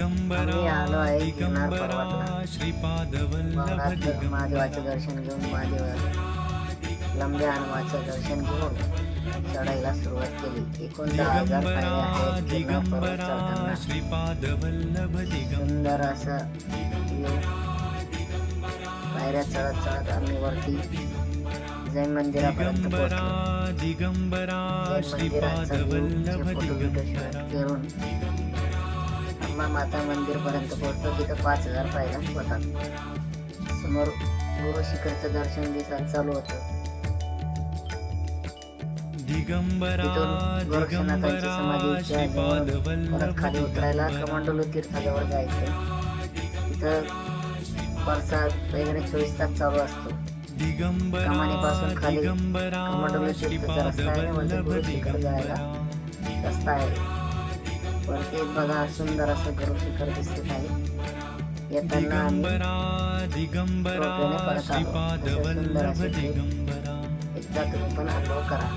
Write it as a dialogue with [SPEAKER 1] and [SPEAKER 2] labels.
[SPEAKER 1] आम्ही आलो आहे गिरनार पर्वतला. भवनाथ महादेवाचे दर्शन घेऊन लंब्या हनुमानचं दर्शन घेऊन चढाईला सुरुवात केली. एकूण 10,000 पायऱ्या आहेत गिरनार पर्वत चढताना. सुंदर असं पायऱ्या चढत चढत आम्ही वरती जैन मंदिरापर्यंत पोहोचलो. जैन मंदिराचा फोटो शूट करून अंबा माता मंदिर पर्यंत पोहोचतो. तिथं 5,000 पायऱ्या होतात. समोर गुरु शिखरचं दर्शन दिसायला चालू होतं. तिथून गोरक्षनाथांची समाधीच्या जवळ परत खाली उतरायला कमांडोलो तीर्थाजवळ जायचं. तिथं प्रसाद वगैरे 24 तास चालू असतो. कमानीपासून खाली कमांडोलो तीर्थाचा रस्ता आहे, म्हणजे गुरु शिखर जायला रस्ता आहे. वरती बघा सुंदर असं गुरु शिखर दिसत आहे. येताना आम्ही रोपवेने परत आलो. सुंदर असे एकदा तुम्ही पण अनुभव करा.